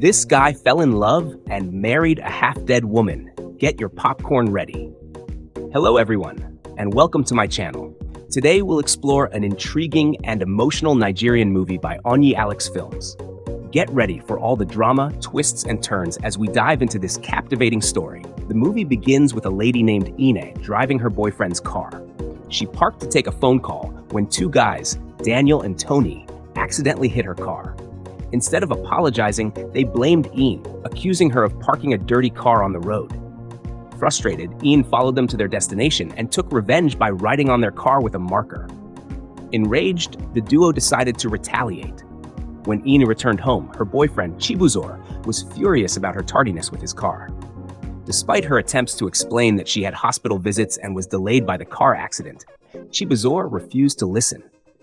This guy fell in love and married a half-dead woman. Get your popcorn ready. Hello everyone, and welcome to my channel. Today we'll explore an intriguing and emotional Nigerian movie by ONYII Films. Get ready for all the drama, twists, and turns as we dive into this captivating story. The movie begins with a lady named Ine driving her boyfriend's car. She parked to take a phone call when two guys, Daniel and Tony, accidentally hit her car. Instead of apologizing, they blamed Ian, accusing her of parking a dirty car on the road. Frustrated, Ian followed them to their destination and took revenge by writing on their car with a marker. Enraged, the duo decided to retaliate. When Ian returned home, her boyfriend, Chibuzor, was furious about her tardiness with his car. Despite her attempts to explain that she had hospital visits and was delayed by the car accident, Chibuzor refused to listen,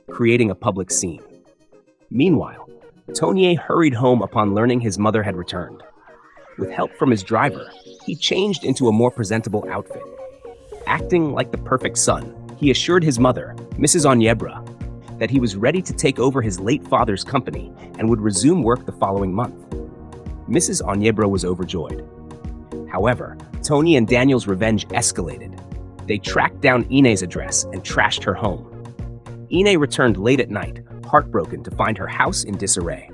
creating a public scene. Meanwhile, Tony hurried home upon learning his mother had returned. With help from his driver, he changed into a more presentable outfit. Acting like the perfect son, he assured his mother, Mrs. ONYII, that he was ready to take over his late father's company and would resume work the following month. Mrs. ONYII was overjoyed. However, Tony and Daniel's revenge escalated. They tracked down Ine's address and trashed her home. Ine returned late at night, heartbroken to find her house in disarray.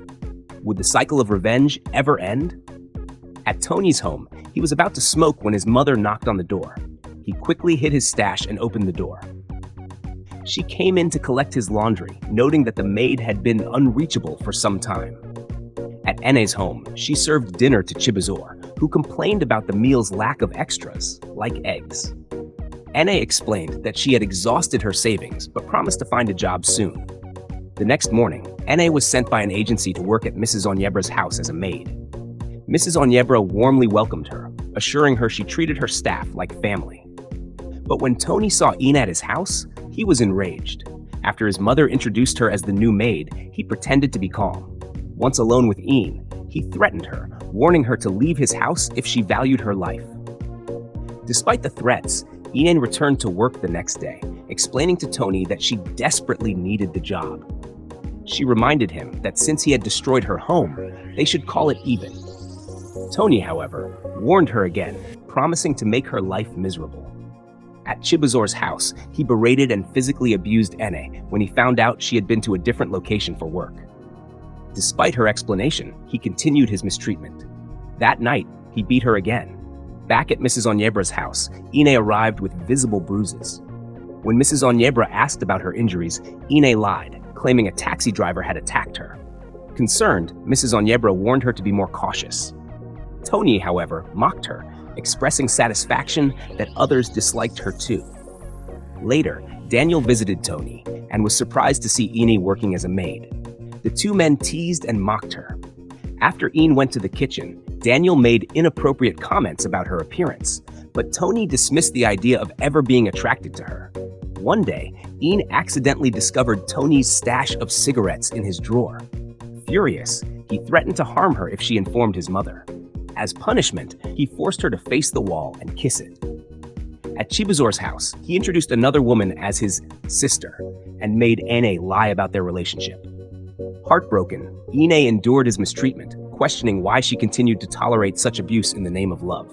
Would the cycle of revenge ever end? At Tony's home, he was about to smoke when his mother knocked on the door. He quickly hid his stash and opened the door. She came in to collect his laundry, noting that the maid had been unreachable for some time. At Ene's home, she served dinner to Chibuzor, who complained about the meal's lack of extras, like eggs. Ene explained that she had exhausted her savings, but promised to find a job soon. The next morning, Ene was sent by an agency to work at Mrs. ONYII's house as a maid. Mrs. ONYII warmly welcomed her, assuring her she treated her staff like family. But when Tony saw Ine at his house, he was enraged. After his mother introduced her as the new maid, he pretended to be calm. Once alone with Ine, he threatened her, warning her to leave his house if she valued her life. Despite the threats, Ine returned to work the next day, explaining to Tony that she desperately needed the job. She reminded him that since he had destroyed her home, they should call it even. Tony, however, warned her again, promising to make her life miserable. At Chibuzor's house, he berated and physically abused Ene when he found out she had been to a different location for work. Despite her explanation, he continued his mistreatment. That night, he beat her again. Back at Mrs. ONYII's house, Ine arrived with visible bruises. When Mrs. ONYII asked about her injuries, Ine lied, claiming a taxi driver had attacked her. Concerned, Mrs. ONYII warned her to be more cautious. Tony, however, mocked her, expressing satisfaction that others disliked her too. Later, Daniel visited Tony and was surprised to see Ine working as a maid. The two men teased and mocked her. After Ine went to the kitchen, Daniel made inappropriate comments about her appearance, but Tony dismissed the idea of ever being attracted to her. One day, Ine accidentally discovered Tony's stash of cigarettes in his drawer. Furious, he threatened to harm her if she informed his mother. As punishment, he forced her to face the wall and kiss it. At Chibuzor's house, he introduced another woman as his sister and made Ene lie about their relationship. Heartbroken, Ine endured his mistreatment, questioning why she continued to tolerate such abuse in the name of love.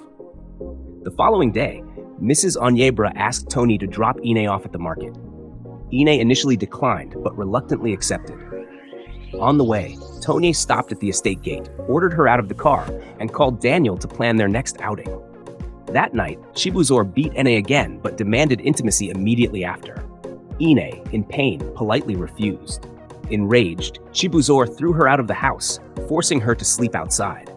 The following day, Mrs. ONYII asked Tony to drop Ine off at the market. Ine initially declined, but reluctantly accepted. On the way, Tony stopped at the estate gate, ordered her out of the car, and called Daniel to plan their next outing. That night, Chibuzor beat Ine again, but demanded intimacy immediately after. Ine, in pain, politely refused. Enraged, Chibuzor threw her out of the house, forcing her to sleep outside.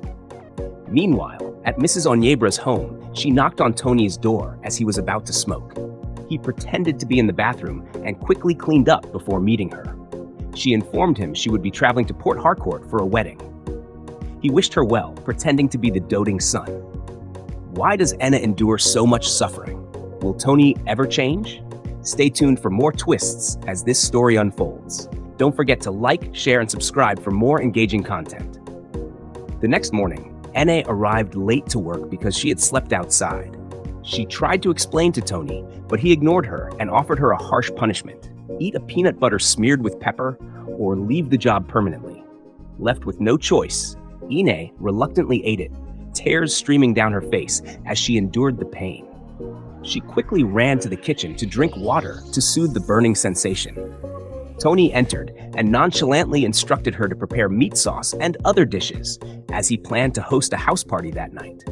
Meanwhile, at Mrs. ONYII's home, she knocked on Tony's door as he was about to smoke. He pretended to be in the bathroom and quickly cleaned up before meeting her. She informed him she would be traveling to Port Harcourt for a wedding. He wished her well, pretending to be the doting son. Why does Ene endure so much suffering? Will Tony ever change? Stay tuned for more twists as this story unfolds. Don't forget to like, share, and subscribe for more engaging content. The next morning, Ene arrived late to work because she had slept outside. She tried to explain to Tony, but he ignored her and offered her a harsh punishment: eat a peanut butter smeared with pepper or leave the job permanently. Left with no choice, Ine reluctantly ate it, tears streaming down her face as she endured the pain. She quickly ran to the kitchen to drink water to soothe the burning sensation. Tony entered and nonchalantly instructed her to prepare meat sauce and other dishes, as he planned to host a house party that night.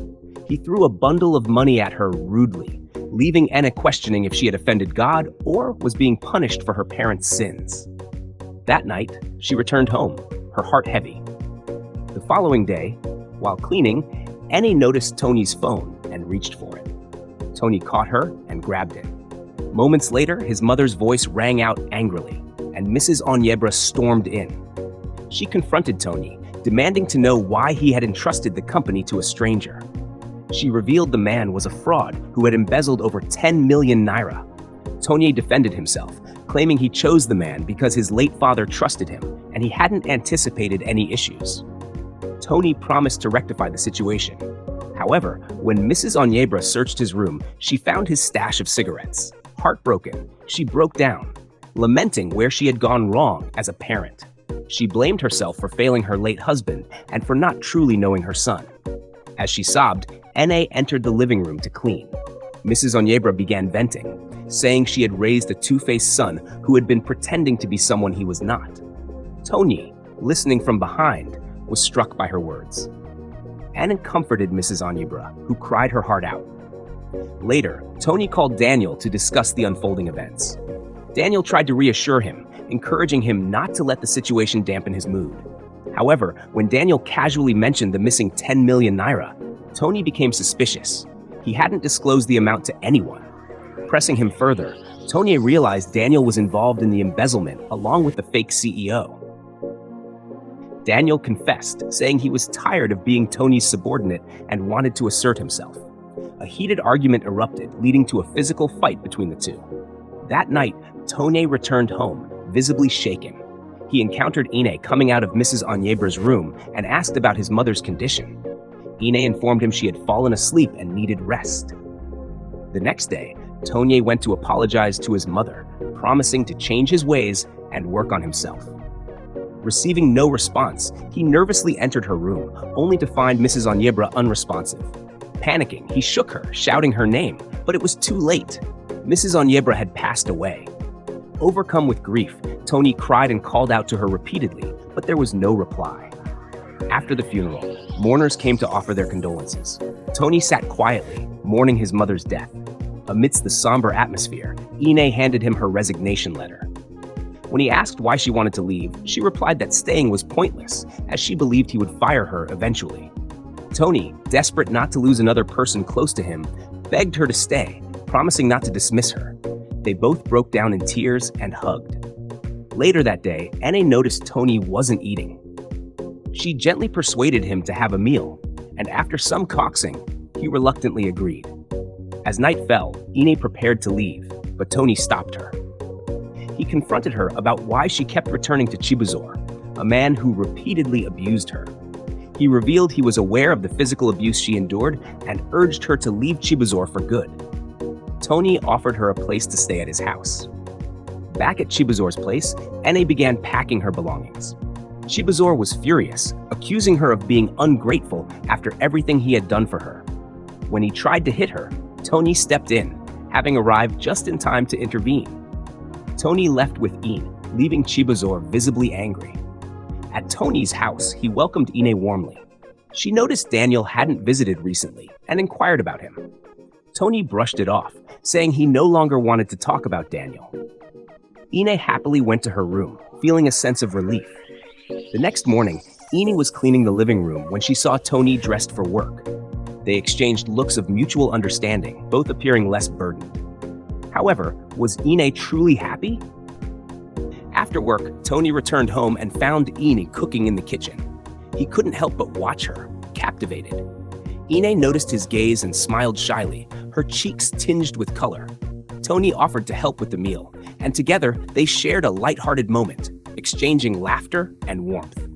He threw a bundle of money at her rudely, leaving Anna questioning if she had offended God or was being punished for her parents' sins. That night, she returned home, her heart heavy. The following day, while cleaning, Annie noticed Tony's phone and reached for it. Tony caught her and grabbed it. Moments later, his mother's voice rang out angrily, and Mrs. ONYII stormed in. She confronted Tony, demanding to know why he had entrusted the company to a stranger. She revealed the man was a fraud who had embezzled over 10 million naira. Tony defended himself, claiming he chose the man because his late father trusted him and he hadn't anticipated any issues. Tony promised to rectify the situation. However, when Mrs. ONYII searched his room, she found his stash of cigarettes. Heartbroken, she broke down, lamenting where she had gone wrong as a parent. She blamed herself for failing her late husband and for not truly knowing her son. As she sobbed, N.A. entered the living room to clean. Mrs. ONYII began venting, saying she had raised a two-faced son who had been pretending to be someone he was not. Tony, listening from behind, was struck by her words. Anna comforted Mrs. ONYII, who cried her heart out. Later, Tony called Daniel to discuss the unfolding events. Daniel tried to reassure him, encouraging him not to let the situation dampen his mood. However, when Daniel casually mentioned the missing 10 million naira, Tony became suspicious. He hadn't disclosed the amount to anyone. Pressing him further, Tony realized Daniel was involved in the embezzlement along with the fake CEO. Daniel confessed, saying he was tired of being Tony's subordinate and wanted to assert himself. A heated argument erupted, leading to a physical fight between the two. That night, Tony returned home, visibly shaken. He encountered Ine coming out of Mrs. ONYII's room and asked about his mother's condition. Ine informed him she had fallen asleep and needed rest. The next day, Tony went to apologize to his mother, promising to change his ways and work on himself. Receiving no response, he nervously entered her room, only to find Mrs. ONYII unresponsive. Panicking, he shook her, shouting her name, but it was too late. Mrs. ONYII had passed away. Overcome with grief, Tony cried and called out to her repeatedly, but there was no reply. After the funeral, mourners came to offer their condolences. Tony sat quietly, mourning his mother's death. Amidst the somber atmosphere, Ine handed him her resignation letter. When he asked why she wanted to leave, she replied that staying was pointless, as she believed he would fire her eventually. Tony, desperate not to lose another person close to him, begged her to stay, promising not to dismiss her. They both broke down in tears and hugged. Later that day, Anna noticed Tony wasn't eating. She gently persuaded him to have a meal, and after some coaxing, he reluctantly agreed. As night fell, Ine prepared to leave, but Tony stopped her. He confronted her about why she kept returning to Chibuzor, a man who repeatedly abused her. He revealed he was aware of the physical abuse she endured and urged her to leave Chibuzor for good. Tony offered her a place to stay at his house. Back at Chibuzor's place, Ene began packing her belongings. Chibuzor was furious, accusing her of being ungrateful after everything he had done for her. When he tried to hit her, Tony stepped in, having arrived just in time to intervene. Tony left with Ine, leaving Chibuzor visibly angry. At Tony's house, he welcomed Ine warmly. She noticed Daniel hadn't visited recently and inquired about him. Tony brushed it off, saying he no longer wanted to talk about Daniel. Ine happily went to her room, feeling a sense of relief. The next morning, Ine was cleaning the living room when she saw Tony dressed for work. They exchanged looks of mutual understanding, both appearing less burdened. However, was Ine truly happy? After work, Tony returned home and found Ine cooking in the kitchen. He couldn't help but watch her, captivated. Ine noticed his gaze and smiled shyly, her cheeks tinged with color. Tony offered to help with the meal, and together they shared a lighthearted moment, exchanging laughter and warmth.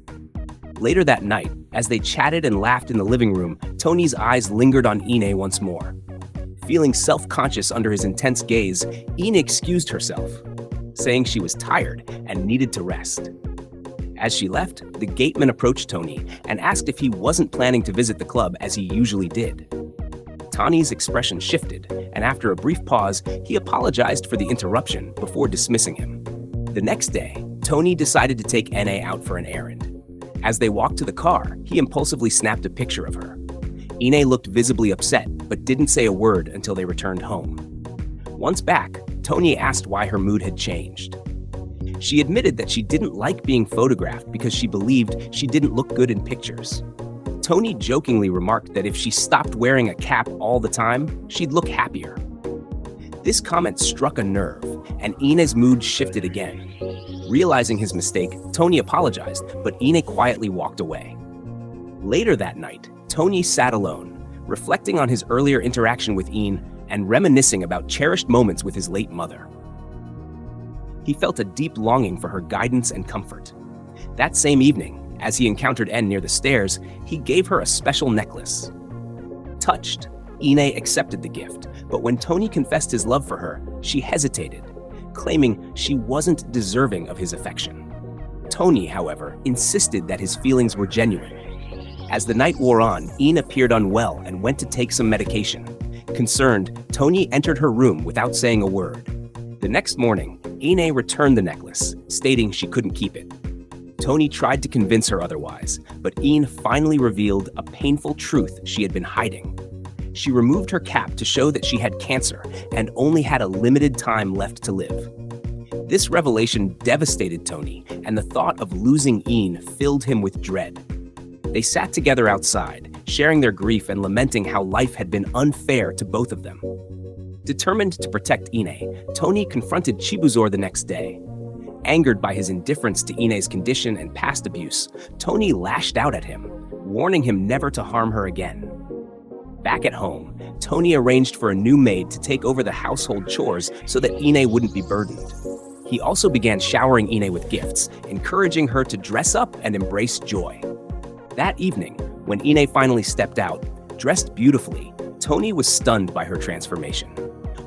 Later that night, as they chatted and laughed in the living room, Tony's eyes lingered on Ine once more. Feeling self-conscious under his intense gaze, Ine excused herself, saying she was tired and needed to rest. As she left, the gateman approached Tony and asked if he wasn't planning to visit the club as he usually did. Tony's expression shifted, and after a brief pause, he apologized for the interruption before dismissing him. The next day, Tony decided to take NA out for an errand. As they walked to the car, he impulsively snapped a picture of her. Ine looked visibly upset, but didn't say a word until they returned home. Once back, Tony asked why her mood had changed. She admitted that she didn't like being photographed because she believed she didn't look good in pictures. Tony jokingly remarked that if she stopped wearing a cap all the time, she'd look happier. This comment struck a nerve, and Ine's mood shifted again. Realizing his mistake, Tony apologized, but Ine quietly walked away. Later that night, Tony sat alone, reflecting on his earlier interaction with Ine and reminiscing about cherished moments with his late mother. He felt a deep longing for her guidance and comfort. That same evening, as he encountered N near the stairs, he gave her a special necklace. Touched, Ine accepted the gift, but when Tony confessed his love for her, she hesitated, claiming she wasn't deserving of his affection. Tony, however, insisted that his feelings were genuine. As the night wore on, Ine appeared unwell and went to take some medication. Concerned, Tony entered her room without saying a word. The next morning, Ine returned the necklace, stating she couldn't keep it. Tony tried to convince her otherwise, but Ine finally revealed a painful truth she had been hiding. She removed her cap to show that she had cancer and only had a limited time left to live. This revelation devastated Tony, and the thought of losing Ine filled him with dread. They sat together outside, sharing their grief and lamenting how life had been unfair to both of them. Determined to protect Ine, Tony confronted Chibuzor the next day. Angered by his indifference to Ine's condition and past abuse, Tony lashed out at him, warning him never to harm her again. Back at home, Tony arranged for a new maid to take over the household chores so that Ine wouldn't be burdened. He also began showering Ine with gifts, encouraging her to dress up and embrace joy. That evening, when Ine finally stepped out, dressed beautifully, Tony was stunned by her transformation.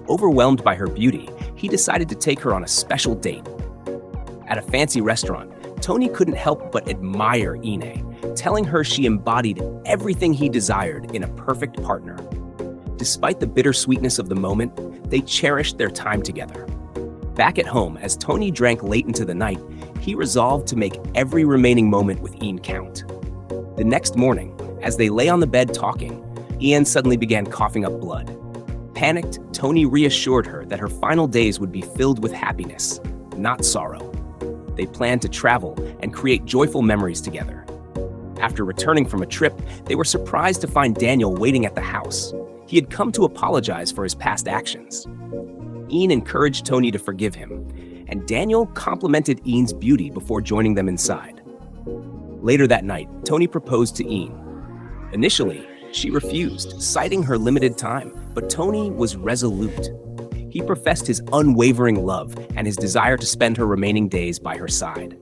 Overwhelmed by her beauty, he decided to take her on a special date. At a fancy restaurant, Tony couldn't help but admire Ine, telling her she embodied everything he desired in a perfect partner. Despite the bittersweetness of the moment, they cherished their time together. Back at home, as Tony drank late into the night, he resolved to make every remaining moment with Ine count. The next morning, as they lay on the bed talking, Ian suddenly began coughing up blood. Panicked, Tony reassured her that her final days would be filled with happiness, not sorrow. They planned to travel and create joyful memories together. After returning from a trip, they were surprised to find Daniel waiting at the house. He had come to apologize for his past actions. Ian encouraged Tony to forgive him, and Daniel complimented Ian's beauty before joining them inside. Later that night, Tony proposed to Ian. Initially, she refused, citing her limited time, but Tony was resolute. He professed his unwavering love and his desire to spend her remaining days by her side.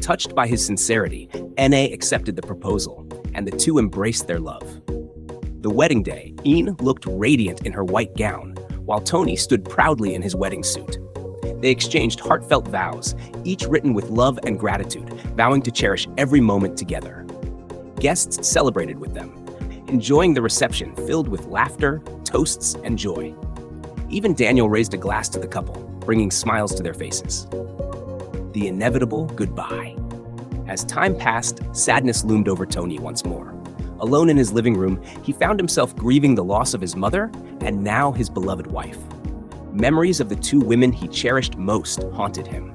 Touched by his sincerity, N.A. accepted the proposal, and the two embraced their love. The wedding day, Ian looked radiant in her white gown, while Tony stood proudly in his wedding suit. They exchanged heartfelt vows, each written with love and gratitude, vowing to cherish every moment together. Guests celebrated with them, enjoying the reception filled with laughter, toasts, and joy. Even Daniel raised a glass to the couple, bringing smiles to their faces. The inevitable goodbye. As time passed, sadness loomed over Tony once more. Alone in his living room, he found himself grieving the loss of his mother and now his beloved wife. Memories of the two women he cherished most haunted him.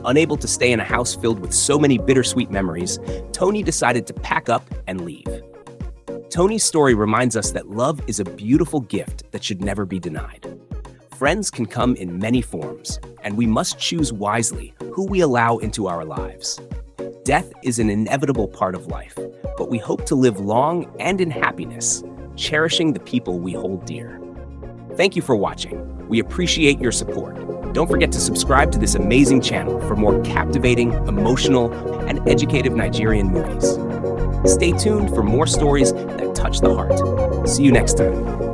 Unable to stay in a house filled with so many bittersweet memories, Tony decided to pack up and leave. Tony's story reminds us that love is a beautiful gift that should never be denied. Friends can come in many forms, and we must choose wisely who we allow into our lives. Death is an inevitable part of life, but we hope to live long and in happiness, cherishing the people we hold dear. Thank you for watching. We appreciate your support. Don't forget to subscribe to this amazing channel for more captivating, emotional, and educative Nigerian movies. Stay tuned for more stories that touch the heart. See you next time.